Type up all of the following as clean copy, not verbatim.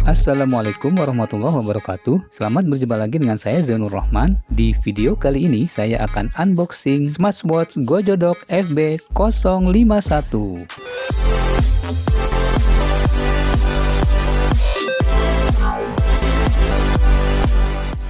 Assalamualaikum warahmatullahi wabarakatuh. Selamat berjumpa lagi dengan saya Zainur Rahman. Di video kali ini saya akan unboxing smartwatch Gojodok FB051.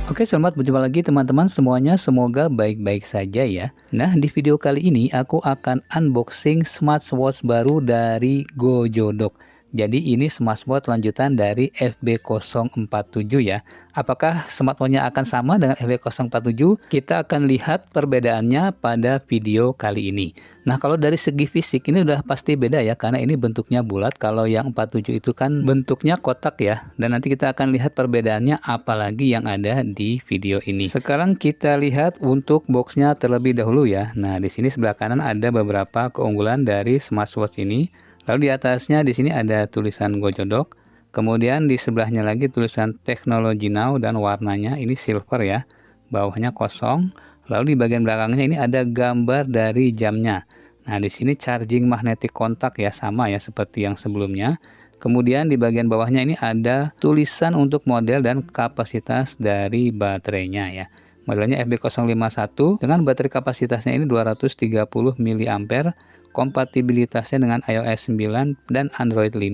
Oke, selamat berjumpa lagi teman-teman semuanya. Semoga baik-baik saja ya. Nah, di video kali ini aku akan unboxing smartwatch baru dari Gojodok. Jadi ini smartwatch lanjutan dari FB047 ya. Apakah smartwatch-nya akan sama dengan FB047? Kita akan lihat perbedaannya pada video kali ini. Nah, kalau dari segi fisik ini udah pasti beda ya, karena ini bentuknya bulat. Kalau yang 47 itu kan bentuknya kotak ya. Dan nanti kita akan lihat perbedaannya apalagi yang ada di video ini. Sekarang kita lihat untuk boxnya terlebih dahulu ya. Nah, di sini sebelah kanan ada beberapa keunggulan dari smartwatch ini. Lalu di atasnya di sini ada tulisan Gojodok. Kemudian di sebelahnya lagi tulisan Technology Now dan warnanya ini silver ya. Bawahnya kosong. Lalu di bagian belakangnya ini ada gambar dari jamnya. Nah, di sini charging magnetic kontak ya, sama ya seperti yang sebelumnya. Kemudian di bagian bawahnya ini ada tulisan untuk model dan kapasitas dari baterainya ya. Modelnya FB051 dengan baterai kapasitasnya ini 230 mAh. Kompatibilitasnya dengan iOS 9 dan Android 5.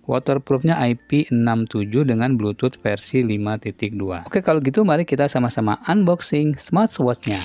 Waterproofnya IP67 dengan Bluetooth versi 5.2. Oke, kalau gitu mari kita sama-sama unboxing smartwatch-nya.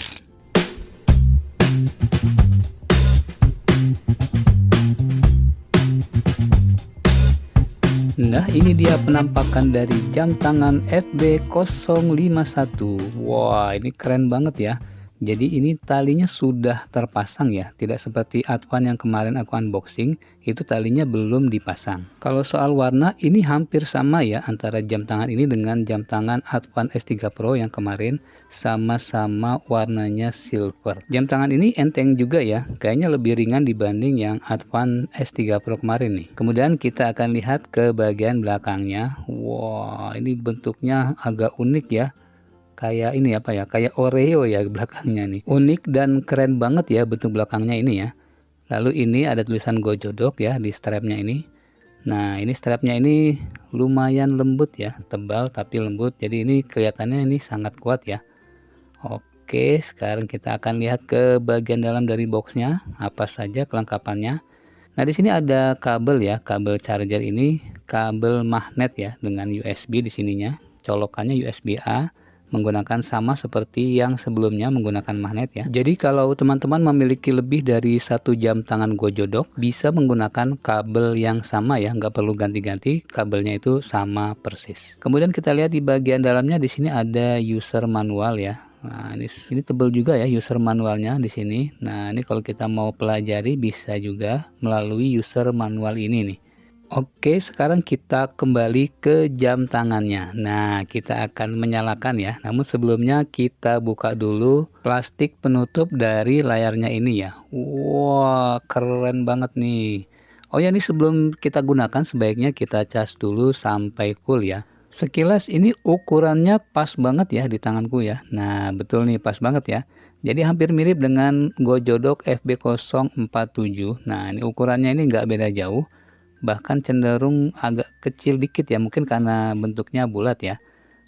Nah, ini dia penampakan dari jam tangan FB051. Wah, ini keren banget ya. Jadi ini talinya sudah terpasang ya, tidak seperti Advan yang kemarin aku unboxing, itu talinya belum dipasang. Kalau soal warna ini hampir sama ya antara jam tangan ini dengan jam tangan Advan S3 Pro yang kemarin, sama-sama warnanya silver. Jam tangan ini enteng juga ya, kayaknya lebih ringan dibanding yang Advan S3 Pro kemarin nih. Kemudian kita akan lihat ke bagian belakangnya. Wah, ini bentuknya agak unik ya. Kayak ini apa ya, kayak Oreo ya belakangnya nih. Unik dan keren banget ya bentuk belakangnya ini ya. Lalu ini ada tulisan Gojodok ya di strapnya ini. Nah, ini strapnya ini lumayan lembut ya, tebal tapi lembut. Jadi ini kelihatannya ini sangat kuat ya. Oke, sekarang kita akan lihat ke bagian dalam dari boxnya, apa saja kelengkapannya. Nah, di sini ada kabel ya, kabel charger ini kabel magnet ya dengan USB di sininya. Colokannya USB A. Menggunakan sama seperti yang sebelumnya menggunakan magnet ya. Jadi kalau teman-teman memiliki lebih dari satu jam tangan Gojodok, bisa menggunakan kabel yang sama ya, nggak perlu ganti-ganti, kabelnya itu sama persis. Kemudian kita lihat di bagian dalamnya di sini ada user manual ya. Nah, ini tebal juga ya user manualnya di sini. Nah, ini kalau kita mau pelajari bisa juga melalui user manual ini nih. Oke, sekarang kita kembali ke jam tangannya. Nah, kita akan menyalakan ya. Namun sebelumnya kita buka dulu plastik penutup dari layarnya ini ya. Wah, keren banget nih. Oh ya, ini sebelum kita gunakan sebaiknya kita cas dulu sampai full ya. Sekilas ini ukurannya pas banget ya di tanganku ya. Nah, betul nih, pas banget ya. Jadi hampir mirip dengan Gojodok FB047. Nah, ini ukurannya ini nggak beda jauh. Bahkan cenderung agak kecil dikit ya, mungkin karena bentuknya bulat ya.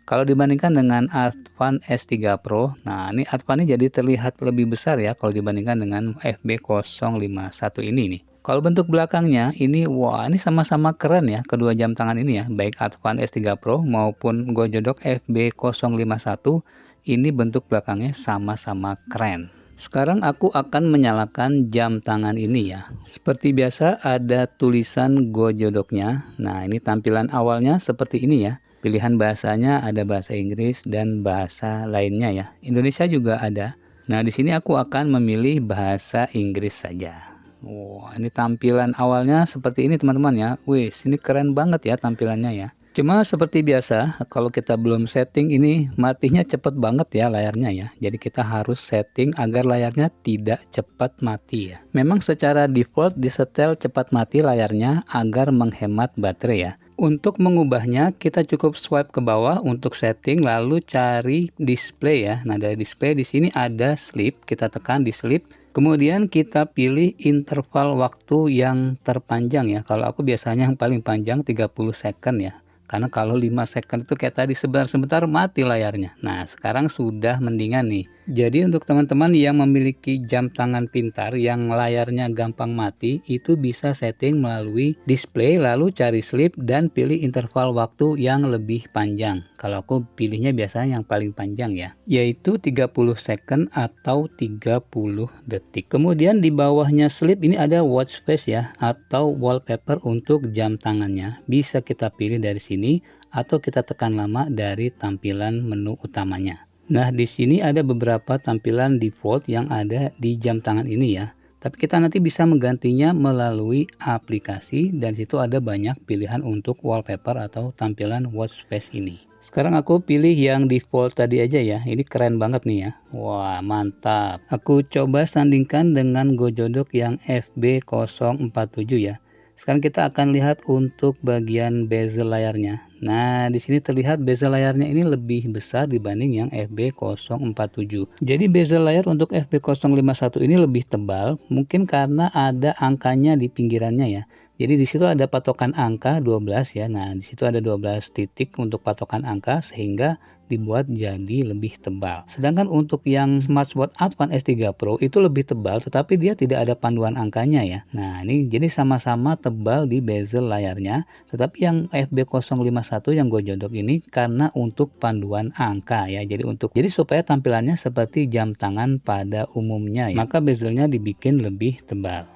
Kalau dibandingkan dengan Advan S3 Pro, nah ini Advan ini jadi terlihat lebih besar ya kalau dibandingkan dengan FB051 ini nih. Kalau bentuk belakangnya ini, wah ini sama-sama keren ya kedua jam tangan ini ya, baik Advan S3 Pro maupun Gojodok FB051, ini bentuk belakangnya sama-sama keren. Sekarang aku akan menyalakan jam tangan ini ya. Seperti biasa ada tulisan Gojodoknya. Nah, ini tampilan awalnya seperti ini ya. Pilihan bahasanya ada bahasa Inggris dan bahasa lainnya ya. Indonesia juga ada. Nah, di sini aku akan memilih bahasa Inggris saja. Wah, ini tampilan awalnya seperti ini teman-teman ya. Wih, ini keren banget ya tampilannya ya. Cuma seperti biasa, kalau kita belum setting ini matinya cepet banget ya layarnya ya. Jadi kita harus setting agar layarnya tidak cepat mati ya. Memang secara default disetel cepat mati layarnya agar menghemat baterai ya. Untuk mengubahnya kita cukup swipe ke bawah untuk setting lalu cari display ya. Nah, dari display di sini ada sleep, kita tekan di sleep. Kemudian kita pilih interval waktu yang terpanjang ya. Kalau aku biasanya yang paling panjang 30 second ya. Karena kalau 5 second itu kayak tadi sebentar-sebentar mati layarnya. Nah, sekarang sudah mendingan nih. Jadi untuk teman-teman yang memiliki jam tangan pintar yang layarnya gampang mati, itu bisa setting melalui display, lalu cari sleep dan pilih interval waktu yang lebih panjang. Kalau aku pilihnya biasanya yang paling panjang ya, yaitu 30 second atau 30 detik. Kemudian di bawahnya sleep ini ada watch face ya, atau wallpaper untuk jam tangannya. Bisa kita pilih dari sini atau kita tekan lama dari tampilan menu utamanya. Nah, di sini ada beberapa tampilan default yang ada di jam tangan ini ya. Tapi kita nanti bisa menggantinya melalui aplikasi dan situ ada banyak pilihan untuk wallpaper atau tampilan watch face ini. Sekarang aku pilih yang default tadi aja ya. Ini keren banget nih ya. Wah, mantap. Aku coba sandingkan dengan Gojodok yang FB047 ya. Sekarang kita akan lihat untuk bagian bezel layarnya. Nah, di sini terlihat bezel layarnya ini lebih besar dibanding yang FB047. Jadi bezel layar untuk FB051 ini lebih tebal, mungkin karena ada angkanya di pinggirannya ya. Jadi di situ ada patokan angka 12 ya. Nah, di situ ada 12 titik untuk patokan angka sehingga dibuat jadi lebih tebal. Sedangkan untuk yang Smartwatch Advance S3 Pro itu lebih tebal tetapi dia tidak ada panduan angkanya ya. Nah, ini jadi sama-sama tebal di bezel layarnya, tetapi yang FB051 yang Gojodok ini karena untuk panduan angka ya. Jadi supaya tampilannya seperti jam tangan pada umumnya ya. Maka bezelnya dibikin lebih tebal.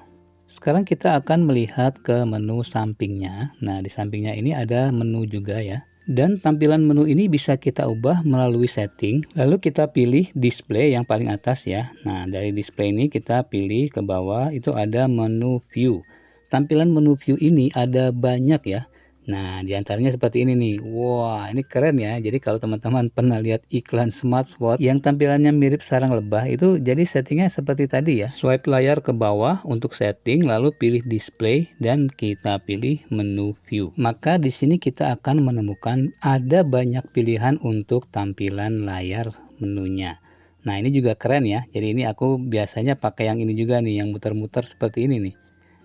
Sekarang kita akan melihat ke menu sampingnya. Nah, di sampingnya ini ada menu juga ya. Dan tampilan menu ini bisa kita ubah melalui setting. Lalu kita pilih display yang paling atas ya. Nah, dari display ini kita pilih ke bawah itu ada menu view. Tampilan menu view ini ada banyak ya. Nah, diantaranya seperti ini nih. Wah, ini keren ya. Jadi kalau teman-teman pernah lihat iklan smartwatch yang tampilannya mirip sarang lebah, itu jadi settingnya seperti tadi ya. Swipe layar ke bawah untuk setting, lalu pilih display dan kita pilih menu view. Maka di sini kita akan menemukan ada banyak pilihan untuk tampilan layar menunya. Nah, ini juga keren ya. Jadi ini aku biasanya pakai yang ini juga nih, yang muter-muter seperti ini nih.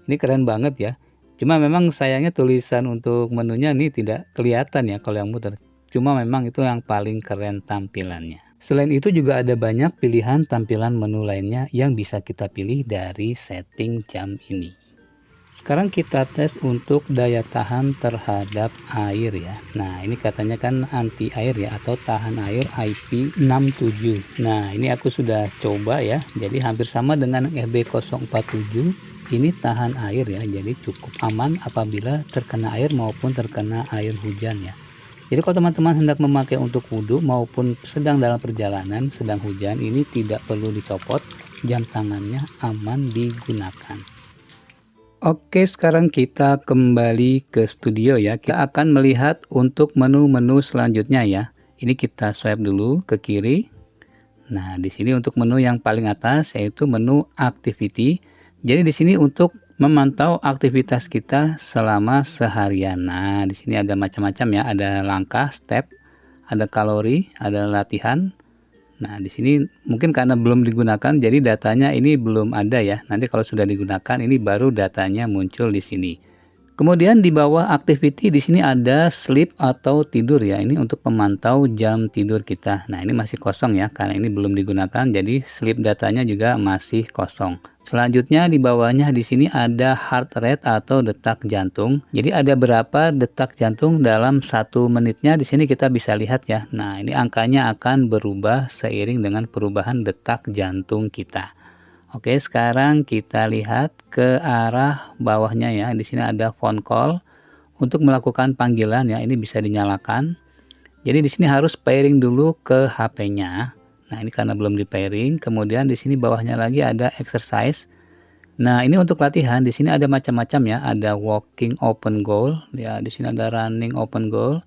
Ini keren banget ya. Cuma memang sayangnya tulisan untuk menunya ini tidak kelihatan ya kalau yang muter. Cuma memang itu yang paling keren tampilannya. Selain itu juga ada banyak pilihan tampilan menu lainnya yang bisa kita pilih dari setting jam ini. Sekarang kita tes untuk daya tahan terhadap air ya. Nah, ini katanya kan anti air ya atau tahan air IP67. Nah, ini aku sudah coba ya. Jadi hampir sama dengan FB047. Ini tahan air ya, jadi cukup aman apabila terkena air maupun terkena air hujan ya. Jadi kalau teman-teman hendak memakai untuk wudhu maupun sedang dalam perjalanan, sedang hujan, ini tidak perlu dicopot, jam tangannya aman digunakan. Oke, sekarang kita kembali ke studio ya. Kita akan melihat untuk menu-menu selanjutnya ya. Ini kita swipe dulu ke kiri. Nah, di sini untuk menu yang paling atas yaitu menu activity. Jadi di sini untuk memantau aktivitas kita selama seharian. Nah, di sini ada macam-macam ya, ada langkah, step, ada kalori, ada latihan. Nah, di sini mungkin karena belum digunakan jadi datanya ini belum ada ya. Nanti kalau sudah digunakan ini baru datanya muncul di sini. Kemudian di bawah activity di sini ada sleep atau tidur ya. Ini untuk memantau jam tidur kita. Nah, ini masih kosong ya karena ini belum digunakan jadi sleep datanya juga masih kosong. Selanjutnya di bawahnya di sini ada heart rate atau detak jantung. Jadi ada berapa detak jantung dalam 1 menitnya di sini kita bisa lihat ya. Nah, ini angkanya akan berubah seiring dengan perubahan detak jantung kita. Oke, sekarang kita lihat ke arah bawahnya ya. Di sini ada phone call untuk melakukan panggilan ya. Ini bisa dinyalakan. Jadi di sini harus pairing dulu ke HP-nya. Nah, ini karena belum di pairing. Kemudian di sini bawahnya lagi ada exercise. Nah, ini untuk latihan. Di sini ada macam-macam ya. Ada walking open goal. Ya, di sini ada running open goal.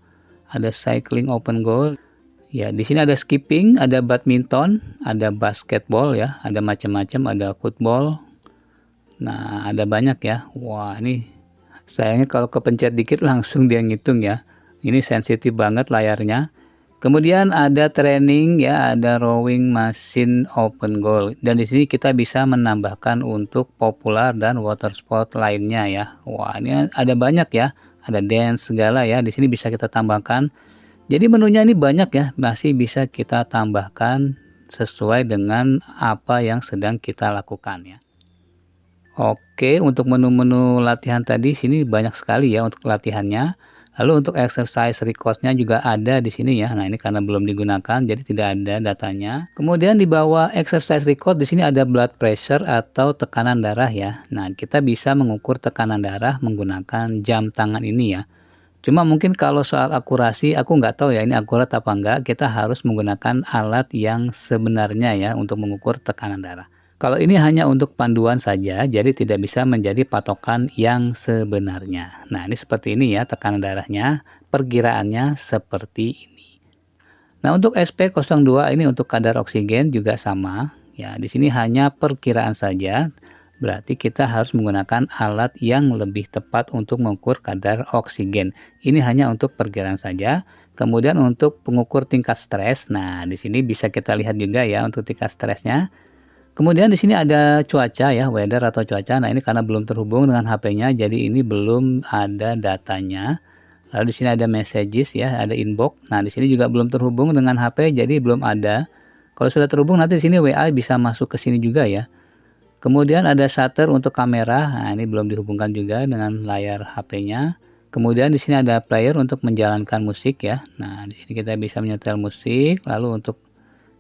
Ada cycling open goal. Ya, di sini ada skipping, ada badminton, ada basketball ya, ada macam-macam, ada football. Nah, ada banyak ya. Wah, ini sayangnya kalau kepencet dikit langsung dia ngitung ya. Ini sensitif banget layarnya. Kemudian ada training ya, ada rowing machine open goal. Dan di sini kita bisa menambahkan untuk popular dan water sport lainnya ya. Wah, ini ada banyak ya. ada dance segala ya. Di sini bisa kita tambahkan. Jadi menunya ini banyak ya, masih bisa kita tambahkan sesuai dengan apa yang sedang kita lakukan ya. Oke, untuk menu-menu latihan tadi sini banyak sekali ya untuk latihannya. Lalu untuk exercise record-nya juga ada di sini ya. Nah, ini karena belum digunakan jadi tidak ada datanya. Kemudian di bawah exercise record di sini ada blood pressure atau tekanan darah ya. Nah, kita bisa mengukur tekanan darah menggunakan jam tangan ini ya. Cuma mungkin kalau soal akurasi aku nggak tahu ya ini akurat apa enggak, kita harus menggunakan alat yang sebenarnya ya untuk mengukur tekanan darah. Kalau ini hanya untuk panduan saja, jadi tidak bisa menjadi patokan yang sebenarnya. Nah, ini seperti ini ya tekanan darahnya, perkiraannya seperti ini. Nah, untuk SP02 ini untuk kadar oksigen juga sama. Ya, di sini hanya perkiraan saja. Berarti kita harus menggunakan alat yang lebih tepat untuk mengukur kadar oksigen. Ini hanya untuk perkiraan saja. Kemudian untuk pengukur tingkat stres. Nah, di sini bisa kita lihat juga ya untuk tingkat stresnya. Kemudian di sini ada cuaca ya, weather atau cuaca. Nah, ini karena belum terhubung dengan HP-nya, jadi ini belum ada datanya. Lalu di sini ada messages ya, ada inbox. Nah, di sini juga belum terhubung dengan HP, jadi belum ada. Kalau sudah terhubung nanti di sini WA bisa masuk ke sini juga ya. Kemudian ada shutter untuk kamera. Nah, ini belum dihubungkan juga dengan layar HP-nya. Kemudian di sini ada player untuk menjalankan musik ya. Nah, di sini kita bisa menyetel musik. Lalu untuk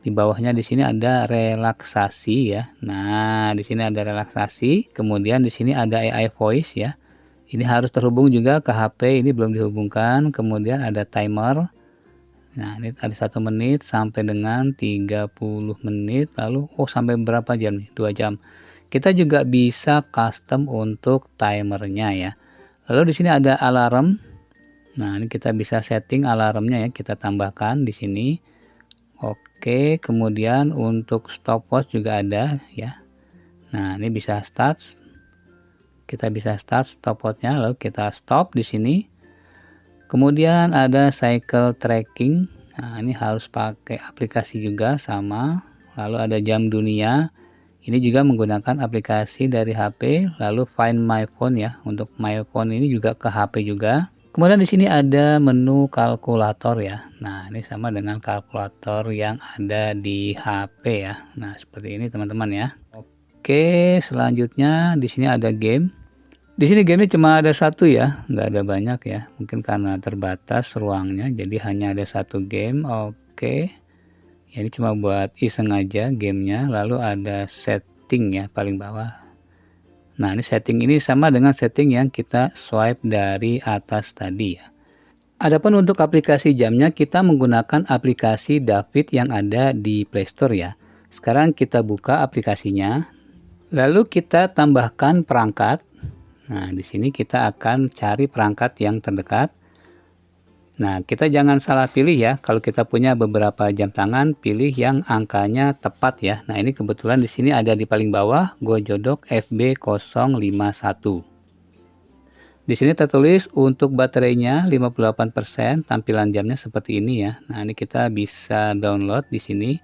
di bawahnya di sini ada relaksasi ya. Nah, di sini ada relaksasi. Kemudian di sini ada AI voice ya. Ini harus terhubung juga ke HP. Ini belum dihubungkan. Kemudian ada timer. Nah, ini ada 1 menit sampai dengan 30 menit. Lalu sampai berapa jam nih? 2 jam. Kita juga bisa custom untuk timernya ya. Lalu di sini ada alarm. Nah, ini kita bisa setting alarmnya ya, kita tambahkan di sini. Oke, kemudian untuk stopwatch juga ada ya. Nah, ini bisa start. Kita bisa start stopwatchnya, lalu kita stop di sini. Kemudian ada cycle tracking. Nah, ini harus pakai aplikasi juga sama. Lalu ada jam dunia. Ini juga menggunakan aplikasi dari HP, lalu Find My Phone ya. Untuk My Phone ini juga ke HP juga. Kemudian di sini ada menu kalkulator ya. Nah, ini sama dengan kalkulator yang ada di HP ya. Nah, seperti ini teman-teman ya. Oke, selanjutnya di sini ada game. Di sini gamenya cuma ada satu ya, nggak ada banyak ya. Mungkin karena terbatas ruangnya, jadi hanya ada satu game. Oke. Ya, ini cuma buat iseng aja gamenya. Lalu ada setting ya paling bawah. Nah, ini setting ini sama dengan setting yang kita swipe dari atas tadi ya. Adapun untuk aplikasi jamnya kita menggunakan aplikasi David yang ada di Play Store ya. Sekarang kita buka aplikasinya. Lalu kita tambahkan perangkat. Nah, di sini kita akan cari perangkat yang terdekat. Nah, kita jangan salah pilih ya. Kalau kita punya beberapa jam tangan, pilih yang angkanya tepat ya. Nah, ini kebetulan di sini ada di paling bawah, Gojodok FB051. Di sini tertulis untuk baterainya 58%, tampilan jamnya seperti ini ya. Nah, ini kita bisa download di sini.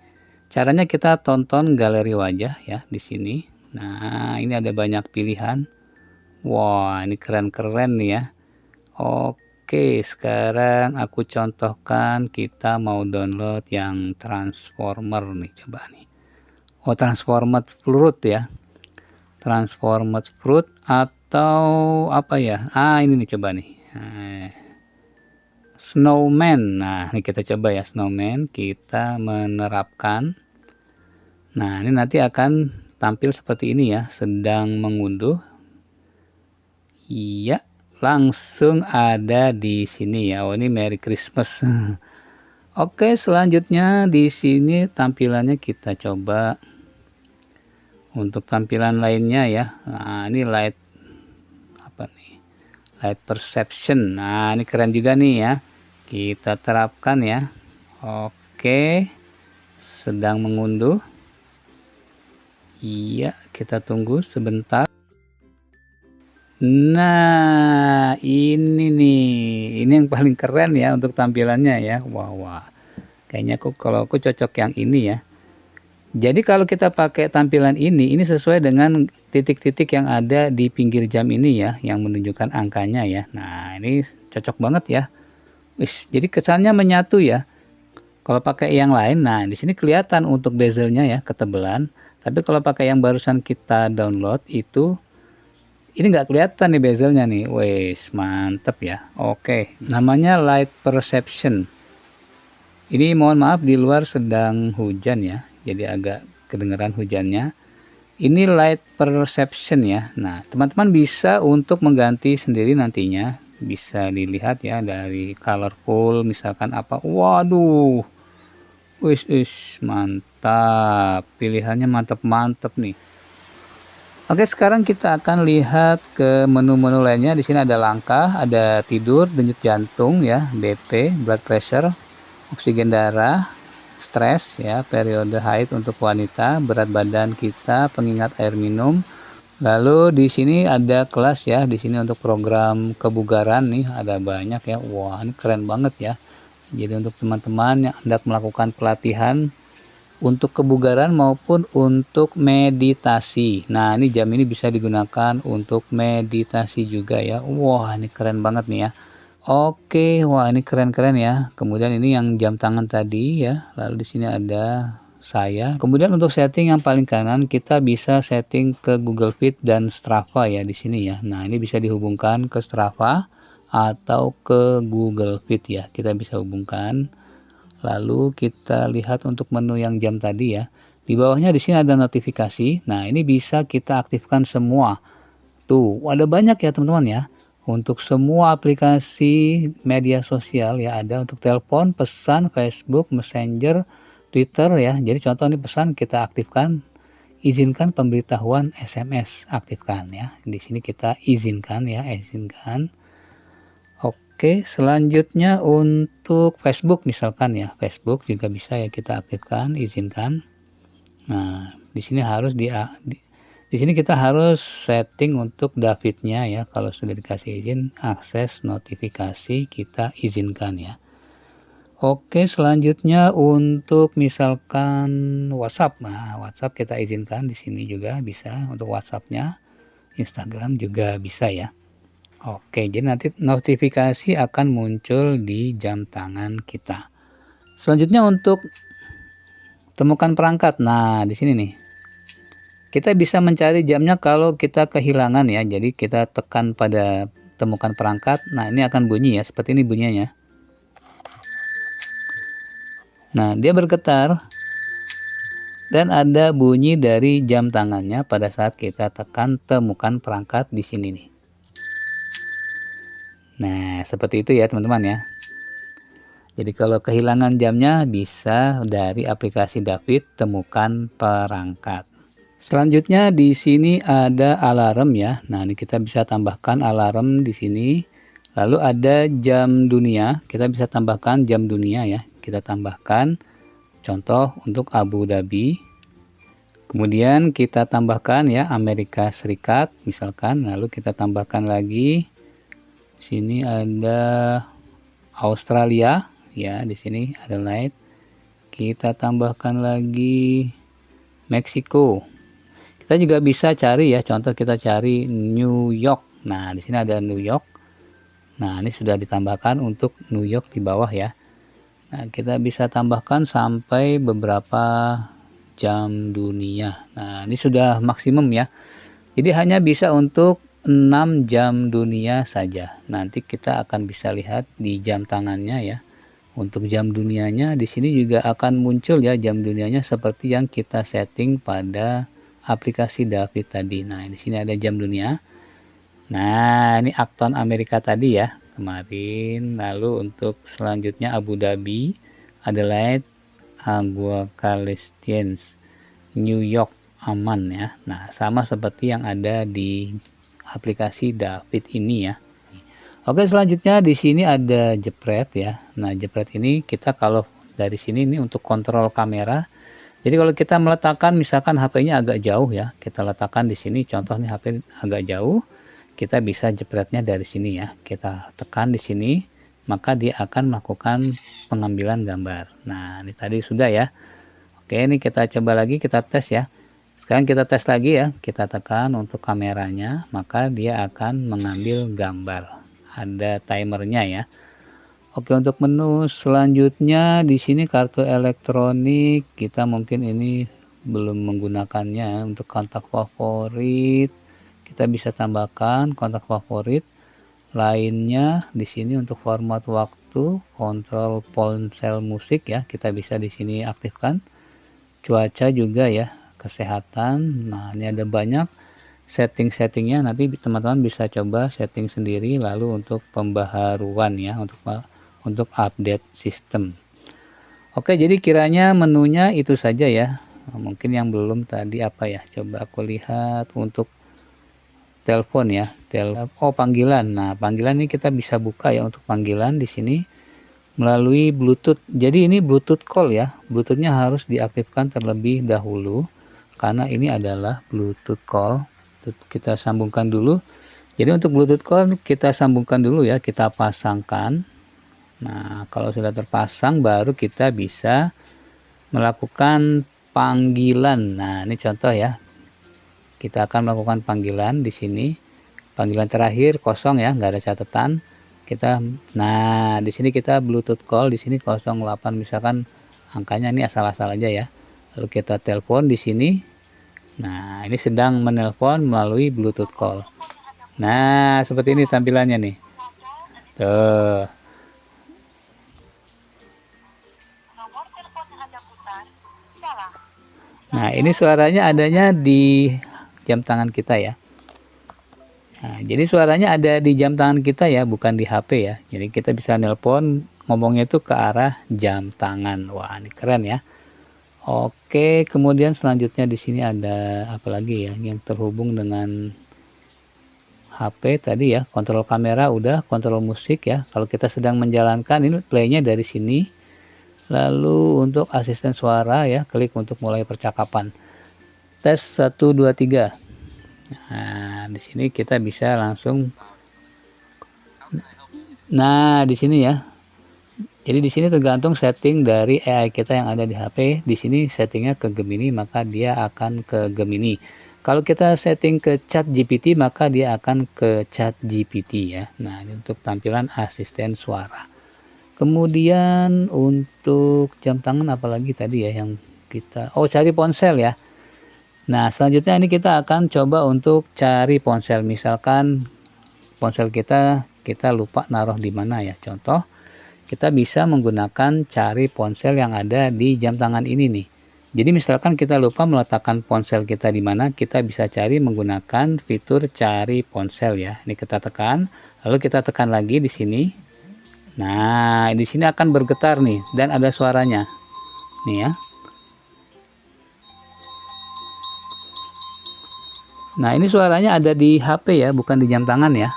Caranya kita tonton galeri wajah ya di sini. Nah, ini ada banyak pilihan. Wah, ini keren-keren nih ya. Oke, sekarang aku contohkan kita mau download yang Transformer nih, coba nih. Transformer Fruit ya. Transformer Fruit atau apa ya? Ini nih coba nih. Snowman. Nah, ini kita coba ya Snowman, kita menerapkan. Nah, ini nanti akan tampil seperti ini ya, sedang mengunduh. Iya, langsung ada di sini ya. Ini Merry Christmas. Oke, selanjutnya di sini tampilannya kita coba untuk tampilan lainnya ya. Nah, ini light apa nih? Light perception. Nah, ini keren juga nih ya. Kita terapkan ya. Oke. Sedang mengunduh. Iya, kita tunggu sebentar. Nah, ini nih, ini yang paling keren ya untuk tampilannya ya. Wah, kayaknya kalau aku cocok yang ini ya. Jadi kalau kita pakai tampilan ini sesuai dengan titik-titik yang ada di pinggir jam ini ya, yang menunjukkan angkanya ya. Nah, ini cocok banget ya. Wis, jadi kesannya menyatu ya. Kalau pakai yang lain, nah di sini kelihatan untuk bezelnya ya, ketebalan. Tapi kalau pakai yang barusan kita download itu, ini nggak kelihatan nih bezelnya nih. Wis, mantep ya. Oke, namanya Light Perception. Ini mohon maaf di luar sedang hujan ya, jadi agak kedengeran hujannya. Ini Light Perception ya. Nah, teman-teman bisa untuk mengganti sendiri nantinya. Bisa dilihat ya dari colorful misalkan apa. Waduh. Wis, mantap. Pilihannya mantap-mantap nih. Oke, sekarang kita akan lihat ke menu-menu lainnya. Di sini ada langkah, ada tidur, denyut jantung ya, BP, blood pressure, oksigen darah, stres ya, periode haid untuk wanita, berat badan kita, pengingat air minum. Lalu di sini ada kelas ya, di sini untuk program kebugaran nih ada banyak ya. Wah, ini keren banget ya. Jadi untuk teman-teman yang hendak melakukan pelatihan untuk kebugaran maupun untuk meditasi. Nah, ini jam ini bisa digunakan untuk meditasi juga ya. Wah, ini keren banget nih ya. Oke, wah ini keren-keren ya. Kemudian ini yang jam tangan tadi ya. Lalu di sini ada saya. Kemudian untuk setting yang paling kanan kita bisa setting ke Google Fit dan Strava ya di sini ya. Nah, ini bisa dihubungkan ke Strava atau ke Google Fit ya. Kita bisa hubungkan. Lalu kita lihat untuk menu yang jam tadi ya. Di bawahnya di sini ada notifikasi. Nah, ini bisa kita aktifkan semua. Tuh, ada banyak ya teman-teman ya. Untuk semua aplikasi media sosial ya, ada untuk telepon, pesan, Facebook, Messenger, Twitter ya. Jadi contoh ini pesan kita aktifkan, izinkan pemberitahuan SMS, aktifkan ya. Di sini kita izinkan ya, izinkan. Oke, selanjutnya untuk Facebook misalkan ya, Facebook juga bisa ya kita aktifkan, izinkan. Nah, di sini harus di sini kita harus setting untuk Davidnya ya. Kalau sudah dikasih izin, akses notifikasi kita izinkan ya. Oke, selanjutnya untuk misalkan WhatsApp. Nah, WhatsApp kita izinkan di sini juga bisa untuk WhatsApp-nya. Instagram juga bisa ya. Oke, jadi nanti notifikasi akan muncul di jam tangan kita. Selanjutnya untuk temukan perangkat. Nah, di sini nih. Kita bisa mencari jamnya kalau kita kehilangan ya. Jadi kita tekan pada temukan perangkat. Nah, ini akan bunyi ya. Seperti ini bunyinya. Nah, dia bergetar. Dan ada bunyi dari jam tangannya pada saat kita tekan temukan perangkat di sini nih. Nah, seperti itu ya teman-teman ya. Jadi kalau kehilangan jamnya bisa dari aplikasi David temukan perangkat. Selanjutnya di sini ada alarm ya. Nah, ini kita bisa tambahkan alarm di sini. Lalu ada jam dunia, kita bisa tambahkan jam dunia ya. Kita tambahkan contoh untuk Abu Dhabi. Kemudian kita tambahkan ya Amerika Serikat misalkan. Lalu kita tambahkan lagi di sini ada Australia ya, di sini ada light. Kita tambahkan lagi Meksiko. Kita juga bisa cari ya, contoh kita cari New York. Nah, di sini ada New York. Nah, ini sudah ditambahkan untuk New York di bawah ya. Nah, kita bisa tambahkan sampai beberapa jam dunia. Nah, ini sudah maksimum ya. Jadi hanya bisa untuk 6 jam dunia saja. Nanti kita akan bisa lihat di jam tangannya ya. Untuk jam dunianya di sini juga akan muncul ya jam dunianya seperti yang kita setting pada aplikasi David tadi. Nah, di sini ada jam dunia. Nah, ini Acton Amerika tadi ya kemarin. Lalu untuk selanjutnya Abu Dhabi, Adelaide, Agua Calestiens, New York, aman ya. Nah, sama seperti yang ada di aplikasi David ini ya. Oke, selanjutnya di sini ada jepret ya. Nah, jepret ini kita kalau dari sini ini untuk kontrol kamera. Jadi kalau kita meletakkan misalkan HP-nya agak jauh ya, kita letakkan di sini contoh nih HP agak jauh, kita bisa jepretnya dari sini ya. Kita tekan di sini, maka dia akan melakukan pengambilan gambar. Nah, ini tadi sudah ya. Oke, ini kita coba lagi, kita tes ya. Sekarang kita tes lagi ya, kita tekan untuk kameranya, maka dia akan mengambil gambar. Ada timernya ya. Oke, untuk menu selanjutnya di sini kartu elektronik, kita mungkin ini belum menggunakannya. Untuk kontak favorit, kita bisa tambahkan kontak favorit. Lainnya di sini untuk format waktu, kontrol ponsel musik ya, kita bisa di sini aktifkan. Cuaca juga ya, kesehatan. Nah, ini ada banyak setting-settingnya, nanti teman-teman bisa coba setting sendiri. Lalu untuk pembaharuan ya, untuk update sistem. Oke, jadi kiranya menunya itu saja ya. Mungkin yang belum tadi apa ya, coba aku lihat untuk telepon ya, oh panggilan. Nah, panggilan ini kita bisa buka ya untuk panggilan di sini melalui Bluetooth. Jadi ini Bluetooth call ya. Bluetoothnya harus diaktifkan terlebih dahulu karena ini adalah Bluetooth call. Kita sambungkan dulu. Jadi untuk Bluetooth call kita sambungkan dulu ya, kita pasangkan. Nah, kalau sudah terpasang baru kita bisa melakukan panggilan. Nah, ini contoh ya. Kita akan melakukan panggilan di sini. Panggilan terakhir kosong ya, nggak ada catatan. Nah, di sini kita Bluetooth call, di sini 08 misalkan angkanya ini asal-asal aja ya. Lalu kita telepon di sini. Nah, ini sedang menelpon melalui Bluetooth call. Nah, seperti ini tampilannya nih. Tuh. Nah, ini suaranya adanya di jam tangan kita ya. Nah, jadi suaranya ada di jam tangan kita ya, bukan di HP ya. Jadi kita bisa nelpon, ngomongnya itu ke arah jam tangan. Wah, ini keren ya. Oke, kemudian selanjutnya di sini ada apa lagi ya yang terhubung dengan HP tadi ya. Kontrol kamera udah, kontrol musik ya. Kalau kita sedang menjalankan ini playnya dari sini. Lalu untuk asisten suara ya, klik untuk mulai percakapan. Tes 1 2 3. Nah, di sini kita bisa langsung. Nah, di sini ya. Jadi di sini tergantung setting dari AI kita yang ada di HP. Di sini settingnya ke Gemini, maka dia akan ke Gemini. Kalau kita setting ke Chat GPT, maka dia akan ke Chat GPT ya. Nah, ini untuk tampilan asisten suara. Kemudian untuk jam tangan apalagi tadi ya yang kita, cari ponsel ya. Nah, selanjutnya ini kita akan coba untuk cari ponsel. Misalkan ponsel kita lupa naruh di mana ya. Contoh, kita bisa menggunakan cari ponsel yang ada di jam tangan ini nih. Jadi misalkan kita lupa meletakkan ponsel kita di mana, kita bisa cari menggunakan fitur cari ponsel ya. Ini kita tekan, lalu kita tekan lagi di sini. Nah, di sini akan bergetar nih dan ada suaranya. Nih ya. Nah, ini suaranya ada di HP ya, bukan di jam tangan ya.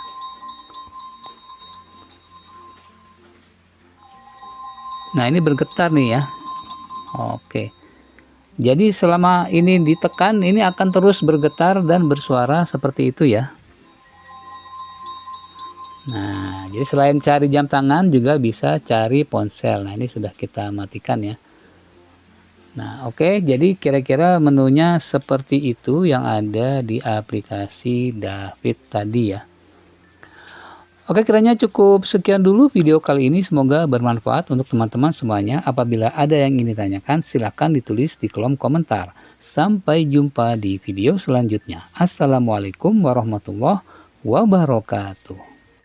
Nah, ini bergetar nih ya. Oke. Jadi selama ini ditekan, ini akan terus bergetar dan bersuara seperti itu ya. Nah, jadi selain cari jam tangan juga bisa cari ponsel. Nah, ini sudah kita matikan ya. Nah, oke, jadi kira-kira menunya seperti itu yang ada di aplikasi David tadi ya. Oke, kiranya cukup sekian dulu video kali ini. Semoga bermanfaat untuk teman-teman semuanya. Apabila ada yang ingin ditanyakan, silahkan ditulis di kolom komentar. Sampai jumpa di video selanjutnya. Assalamualaikum warahmatullahi wabarakatuh.